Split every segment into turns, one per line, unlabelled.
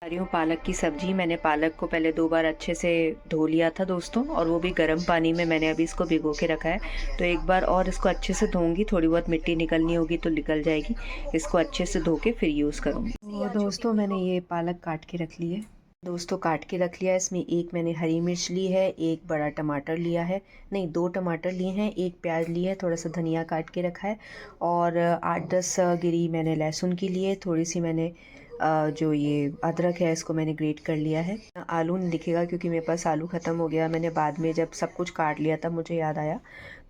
रही हूँ पालक की सब्जी। मैंने पालक को पहले 2 बार अच्छे से धो लिया था दोस्तों, और वो भी गर्म पानी में मैंने अभी इसको भिगो के रखा है। तो एक बार और इसको अच्छे से धोऊंगी, थोड़ी बहुत मिट्टी निकलनी होगी तो निकल जाएगी। इसको अच्छे से धो के फिर यूज़ करूँगी। तो दोस्तों मैंने ये पालक काट के रख ली है। दोस्तों काट के रख लिया है। इसमें एक मैंने हरी मिर्च ली है, एक बड़ा टमाटर लिया है, नहीं 2 टमाटर लिए हैं, एक प्याज लिया है, थोड़ा सा धनिया काट के रखा है, और 8-10 गिरी मैंने लहसुन की लिए, थोड़ी सी मैंने जो ये अदरक है इसको मैंने ग्रेट कर लिया है। आलू नहीं दिखेगा क्योंकि मेरे पास आलू ख़त्म हो गया। मैंने बाद में जब सब कुछ काट लिया तब मुझे याद आया।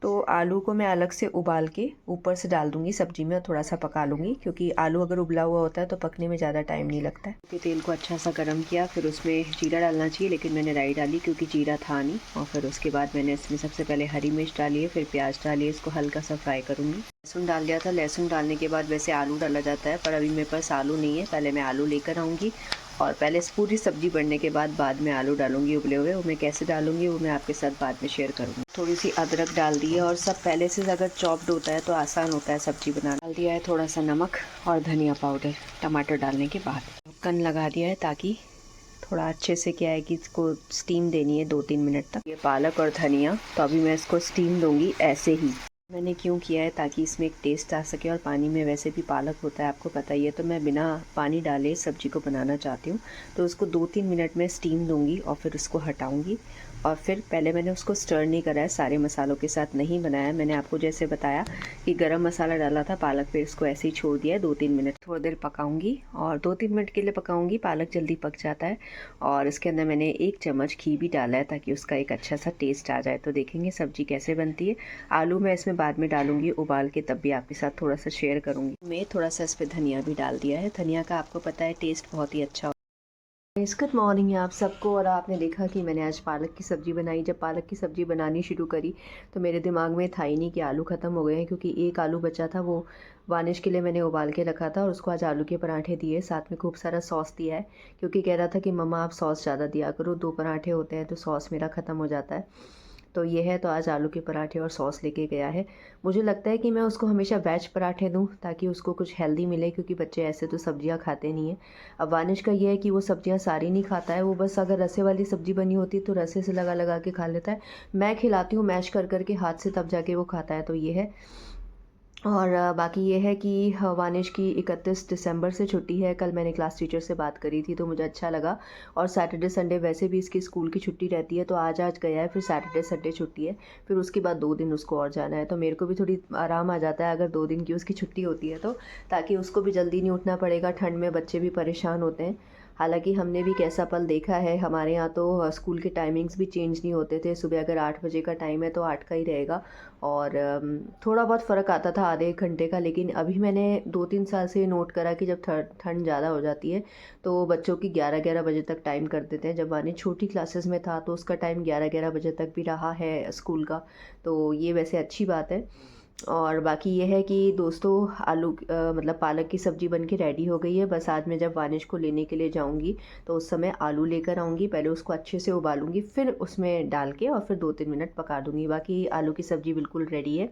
तो आलू को मैं अलग से उबाल के ऊपर से डाल दूंगी सब्जी में और थोड़ा सा पका लूँगी, क्योंकि आलू अगर उबला हुआ होता है तो पकने में ज़्यादा टाइम नहीं लगता है। तो तेल को अच्छा सा गर्म किया, फिर उसमें जीरा डालना चाहिए लेकिन मैंने राई डाली क्योंकि जीरा था नहीं। और फिर उसके बाद मैंने इसमें सबसे पहले हरी मिर्च डाली है, फिर प्याज डाली है, इसको हल्का सा फ्राई करूँगी। लहसुन डाल दिया था। लहसुन डालने के बाद वैसे आलू डाला जाता है, पर अभी मेरे पास आलू नहीं है। पहले मैं आलू लेकर आऊँगी और पहले इस पूरी सब्ज़ी बनने के बाद में आलू डालूंगी उबले हुए। वो मैं कैसे डालूंगी वो मैं आपके साथ बाद में शेयर करूँगी। थोड़ी सी अदरक डाल दी है, और सब पहले से अगर चॉप्ड होता है तो आसान होता है सब्ज़ी बनाना। डाल दिया है थोड़ा सा नमक और धनिया पाउडर टमाटर डालने के बाद। ढक्कन लगा दिया है ताकि थोड़ा अच्छे से क्या है कि इसको स्टीम देनी है 2-3 मिनट तक। ये पालक और धनिया तो अभी मैं इसको स्टीम दूंगी ऐसे ही। मैंने क्यों किया है, ताकि इसमें एक टेस्ट आ सके, और पानी में वैसे भी पालक होता है आपको पता ही है। तो मैं बिना पानी डाले सब्जी को बनाना चाहती हूँ, तो उसको 2-3 मिनट में स्टीम दूंगी और फिर उसको हटाऊंगी। और फिर पहले मैंने उसको स्टर नहीं करा है, सारे मसालों के साथ नहीं बनाया। मैंने आपको जैसे बताया कि गरम मसाला डाला था पालक पे, इसको ऐसे ही छोड़ दिया है 2-3 मिनट। थोड़ी देर पकाऊंगी, और 2-3 मिनट के लिए पकाऊंगी, पालक जल्दी पक जाता है। और इसके अंदर मैंने 1 चम्मच घी भी डाला है ताकि उसका एक अच्छा सा टेस्ट आ जाए। तो देखेंगे सब्जी कैसे बनती है। आलू मैं इसमें बाद में डालूंगी उबाल के, तब भी आपके साथ थोड़ा सा शेयर करूंगी। मैं थोड़ा सा इस पर धनिया भी डाल दिया है। धनिया का आपको पता है टेस्ट बहुत ही अच्छा। गुड मॉर्निंग आप सबको। और आपने देखा कि मैंने आज पालक की सब्ज़ी बनाई। जब पालक की सब्ज़ी बनानी शुरू करी तो मेरे दिमाग में था ही नहीं कि आलू ख़त्म हो गए हैं, क्योंकि एक आलू बचा था, वो वानिश के लिए मैंने उबाल के रखा था, और उसको आज आलू के पराठे दिए, साथ में खूब सारा सॉस दिया है, क्योंकि कह रहा था कि मम्मा आप सॉस ज़्यादा दिया करो, 2 पराठे होते हैं तो सॉस मेरा ख़त्म हो जाता है। तो ये है, तो आज आलू के पराठे और सॉस लेके गया है। मुझे लगता है कि मैं उसको हमेशा वेज पराठे दूं ताकि उसको कुछ हेल्दी मिले, क्योंकि बच्चे ऐसे तो सब्जियां खाते नहीं हैं। अब वानिश का ये है कि वो सब्जियां सारी नहीं खाता है, वो बस अगर रसे वाली सब्जी बनी होती है तो रसे से लगा लगा के खा लेता है। मैं खिलाती हूँ मैश कर करके हाथ से, तब जाके वो खाता है। तो ये है। और बाकी ये है कि वानिश की 31 दिसंबर से छुट्टी है। कल मैंने क्लास टीचर से बात करी थी तो मुझे अच्छा लगा। और सैटरडे संडे वैसे भी इसकी स्कूल की छुट्टी रहती है, तो आज गया है, फिर सैटरडे संडे छुट्टी है, फिर उसके बाद 2 दिन उसको और जाना है। तो मेरे को भी थोड़ी आराम आ जाता है अगर 2 दिन की उसकी छुट्टी होती है तो, ताकि उसको भी जल्दी नहीं उठना पड़ेगा। ठंड में बच्चे भी परेशान होते हैं। हालांकि हमने भी कैसा पल देखा है, हमारे यहाँ तो स्कूल के टाइमिंग्स भी चेंज नहीं होते थे। सुबह अगर 8 बजे का टाइम है तो 8 का ही रहेगा, और थोड़ा बहुत फ़र्क आता था आधे एक घंटे का। लेकिन अभी मैंने 2-3 साल से नोट करा कि जब ठंड ज़्यादा हो जाती है तो बच्चों की 11-11 बजे तक टाइम कर देते हैं। जब वानी छोटी क्लासेस में था तो उसका टाइम 11-11 बजे तक भी रहा है स्कूल का, तो ये वैसे अच्छी बात है। और बाकी ये है कि दोस्तों मतलब पालक की सब्ज़ी बन के रेडी हो गई है। बस आज मैं जब वानिश को लेने के लिए जाऊंगी तो उस समय आलू लेकर आऊँगी, पहले उसको अच्छे से उबालूंगी, फिर उसमें डाल के और फिर 2-3 मिनट पका दूंगी। बाकी आलू की सब्ज़ी बिल्कुल रेडी है।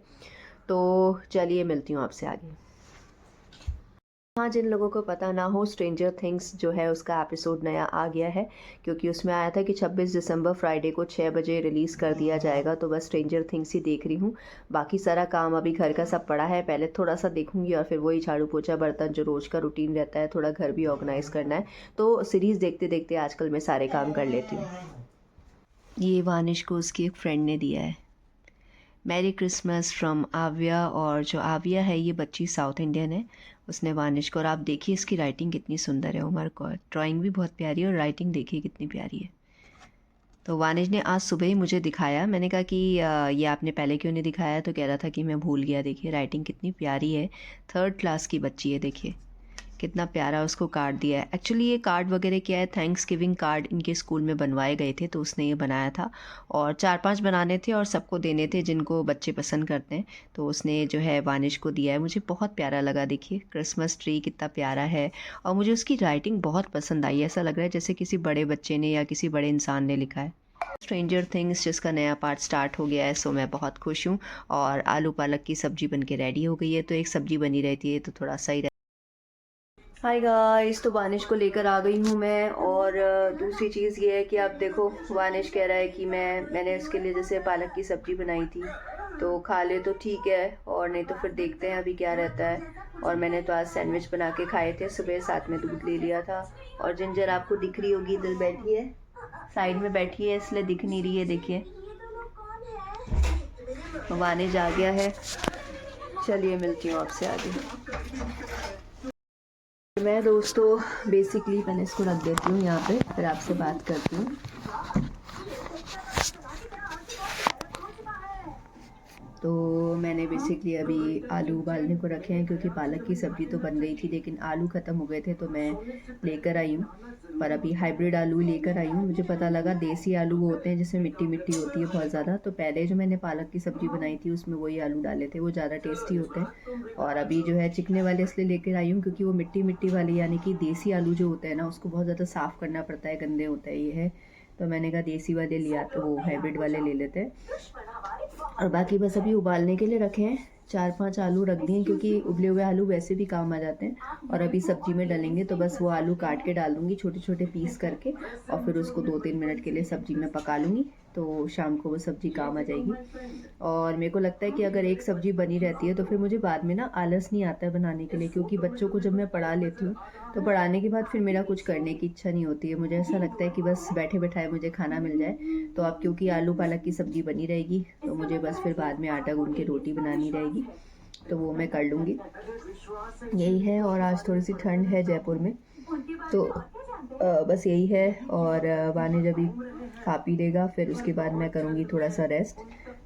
तो चलिए मिलती हूँ आपसे आगे। हाँ, जिन लोगों को पता ना हो, स्ट्रेंजर थिंग्स जो है उसका एपिसोड नया आ गया है, क्योंकि उसमें आया था कि 26 दिसंबर फ्राइडे को 6 बजे रिलीज़ कर दिया जाएगा। तो बस स्ट्रेंजर थिंग्स ही देख रही हूँ। बाकी सारा काम अभी घर का सब पड़ा है, पहले थोड़ा सा देखूंगी और फिर वही झाड़ू पोछा बर्तन जो रोज़ का रूटीन रहता है, थोड़ा घर भी ऑर्गेनाइज़ करना है। तो सीरीज़ देखते देखते आजकल मैं सारे काम कर लेती हूँ। ये वानिश को उसकी एक फ्रेंड ने दिया है। मैरी क्रिसमस फ्रॉम आविया। और जो आविया है ये बच्ची साउथ इंडियन है, उसने वानिश को। और आप देखिए इसकी राइटिंग कितनी सुंदर है, उमर को ड्राइंग भी बहुत प्यारी है और राइटिंग देखिए कितनी प्यारी है। तो वानिश ने आज सुबह ही मुझे दिखाया। मैंने कहा कि ये आपने पहले क्यों नहीं दिखाया, तो कह रहा था कि मैं भूल गया। देखिए राइटिंग कितनी प्यारी है, 3rd क्लास की बच्ची है। देखिए कितना प्यारा उसको कार्ड दिया है। एक्चुअली ये कार्ड वगैरह क्या है, थैंक्स गिविंग कार्ड इनके स्कूल में बनवाए गए थे, तो उसने ये बनाया था। और 4-5 बनाने थे और सबको देने थे जिनको बच्चे पसंद करते हैं। तो उसने जो है वानिश को दिया है। मुझे बहुत प्यारा लगा। देखिए क्रिसमस ट्री कितना प्यारा है, और मुझे उसकी राइटिंग बहुत पसंद आई। ऐसा लग रहा है जैसे किसी बड़े बच्चे ने या किसी बड़े इंसान ने लिखा है। स्ट्रेंजर थिंग्स जिसका नया पार्ट स्टार्ट हो गया है, सो मैं बहुत खुश हूँ। और आलू पालक की सब्जी बन के रेडी हो गई है, तो एक सब्जी बनी रहती है तो थोड़ा सही हाय गाइस, तो वानिश को लेकर आ गई हूँ मैं। और दूसरी चीज़ ये है कि आप देखो, वानिश कह रहा है कि मैंने इसके लिए जैसे पालक की सब्ज़ी बनाई थी तो खा ले तो ठीक है, और नहीं तो फिर देखते हैं अभी क्या रहता है। और मैंने तो आज सैंडविच बना के खाए थे सुबह, साथ में दूध ले लिया था। और जिंजर आपको दिख रही होगी, इधर बैठी है, साइड में बैठी है, इसलिए दिख नहीं रही है। देखिए वानिश आ गया है। चलिए मिलती हूँ आपसे आगे। मैं दोस्तों बेसिकली मैंने इसको रख देती हूँ यहाँ पे, फिर आपसे बात करती हूँ। तो मैंने बेसिकली अभी आलू उबालने को रखे हैं, क्योंकि पालक की सब्ज़ी तो बन गई थी लेकिन आलू ख़त्म हो गए थे, तो मैं लेकर आई हूँ। पर अभी हाइब्रिड आलू लेकर आई हूँ। मुझे पता लगा देसी आलू वो होते हैं जिसमें मिट्टी मिट्टी होती है बहुत ज़्यादा, तो पहले जो मैंने पालक की सब्ज़ी बनाई थी उसमें वही आलू डाले थे, वो ज़्यादा टेस्टी होते हैं। और अभी जो है चिकने वाले इसलिए लेकर आई हूँ क्योंकि वो मिट्टी मिट्टी वाले यानी कि देसी आलू जो होते हैं ना, उसको बहुत ज़्यादा साफ़ करना पड़ता है, गंदे होते हैं ये है। तो मैंने कहा देसी वाले लिया, तो वो हाइब्रिड वाले ले लेते हैं। और बाकी बस अभी उबालने के लिए रखे हैं। 4-5 आलू रख दिए क्योंकि उबले हुए आलू वैसे भी काम आ जाते हैं। और अभी सब्जी में डालेंगे तो बस वो आलू काट के डाल दूँगी छोटे छोटे पीस करके, और फिर उसको 2-3 मिनट के लिए सब्जी में पका लूँगी, तो शाम को वो सब्जी काम आ जाएगी। और मेरे को लगता है कि अगर एक सब्जी बनी रहती है तो फिर मुझे बाद में ना आलस नहीं आता है बनाने के लिए, क्योंकि बच्चों को जब मैं पढ़ा लेती हूँ तो पढ़ाने के बाद फिर मेरा कुछ करने की इच्छा नहीं होती है। मुझे ऐसा लगता है कि बस बैठे बैठाए मुझे खाना मिल जाए। तो अब क्योंकि आलू पालक की सब्ज़ी बनी रहेगी तो मुझे बस फिर बाद में आटा गूँध के रोटी बनानी रहेगी, तो वो मैं कर लूँगी। यही है। और आज थोड़ी सी ठंड है जयपुर में, तो बस यही है। और वानिज अभी खा पी लेगा, फिर उसके बाद मैं करूँगी थोड़ा सा रेस्ट।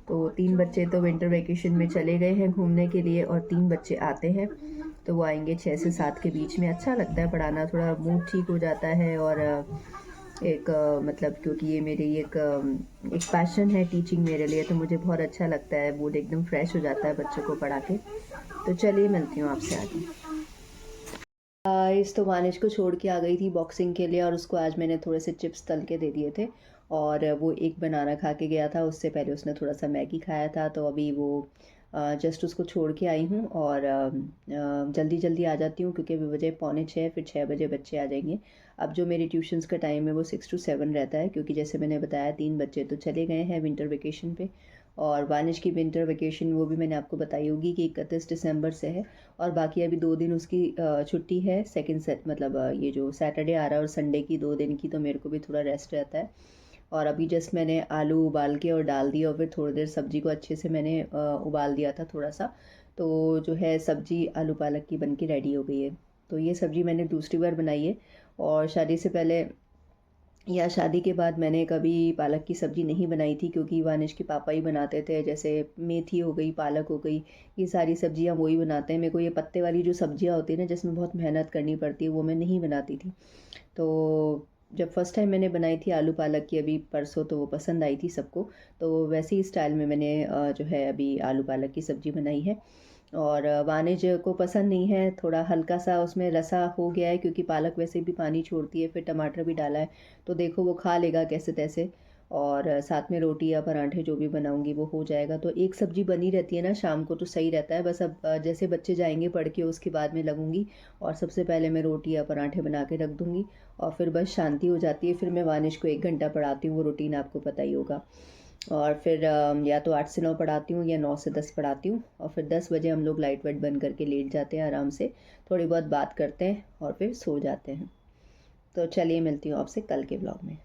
तो 3 बच्चे तो विंटर वैकेशन में चले गए हैं घूमने के लिए, और 3 बच्चे आते हैं, तो वो आएंगे 6 से 7 के बीच में। अच्छा लगता है पढ़ाना, थोड़ा मूड ठीक हो जाता है। और एक मतलब क्योंकि ये मेरी एक पैशन है टीचिंग मेरे लिए, तो मुझे बहुत अच्छा लगता है, मूड एकदम फ्रेश हो जाता है बच्चों को पढ़ा के। तो चलिए मिलती हूँ आपसे आगे। गाइस, तो वानिश को छोड़ के आ गई थी बॉक्सिंग के लिए, और उसको आज मैंने थोड़े से चिप्स तल के दे दिए थे, और वो एक बनाना खा के गया था। उससे पहले उसने थोड़ा सा मैगी खाया था, तो अभी वो जस्ट उसको छोड़ के आई हूँ। और जल्दी जल्दी आ जाती हूँ क्योंकि अभी बजे 5:45, फिर 6 बजे बच्चे आ जाएंगे। अब जो मेरी ट्यूशन्स का टाइम है वो 6 to 7 रहता है, क्योंकि जैसे मैंने बताया 3 बच्चे तो चले गए हैं विंटर वेकेशन पे। और वानिश की विंटर वेकेशन वो भी मैंने आपको बताई होगी कि 31 दिसंबर से है, और बाकी अभी 2 दिन उसकी छुट्टी है। सेकंड सेट मतलब ये जो सैटरडे आ रहा है और संडे की 2 दिन की, तो मेरे को भी थोड़ा रेस्ट रहता है। और अभी जस्ट मैंने आलू उबाल के और डाल दिया, और फिर थोड़ी देर सब्जी को अच्छे से मैंने उबाल दिया था थोड़ा सा। तो जो है सब्जी आलू पालक की बन के रेडी हो गई है। तो ये सब्जी मैंने दूसरी बार बनाई है, और शादी से पहले या शादी के बाद मैंने कभी पालक की सब्ज़ी नहीं बनाई थी, क्योंकि वानिश के पापा ही बनाते थे। जैसे मेथी हो गई, पालक हो गई, ये सारी सब्जियां वो ही बनाते हैं। मेरे को ये पत्ते वाली जो सब्जियां होती है ना, जिसमें बहुत मेहनत करनी पड़ती है, वो मैं नहीं बनाती थी। तो जब फर्स्ट टाइम मैंने बनाई थी आलू पालक की अभी परसों, तो वो पसंद आई थी सबको। तो वैसे ही स्टाइल में मैंने जो है अभी आलू पालक की सब्ज़ी बनाई है। और वानिज को पसंद नहीं है, थोड़ा हल्का सा उसमें रसा हो गया है, क्योंकि पालक वैसे भी पानी छोड़ती है, फिर टमाटर भी डाला है, तो देखो वो खा लेगा कैसे तैसे। और साथ में रोटी या पराठे जो भी बनाऊंगी वो हो जाएगा। तो एक सब्जी बनी रहती है ना शाम को, तो सही रहता है। बस अब जैसे बच्चे जाएंगे पढ़ के उसके बाद में लगूंगी, और सबसे पहले मैं रोटी या पराठे बना के रख दूंगी, और फिर बस शांति हो जाती है। फिर मैं वानिश को 1 घंटा पढ़ाती हूँ, वो रूटीन आपको पता ही होगा। और फिर या तो 8 से 9 पढ़ाती हूँ, या 9 से 10 पढ़ाती हूँ, और फिर 10 बजे हम लोग लाइट वाइट बंद करके लेट जाते हैं आराम से, थोड़ी बहुत बात करते हैं और फिर सो जाते हैं। तो चलिए मिलती हूँ आपसे कल के ब्लॉग में।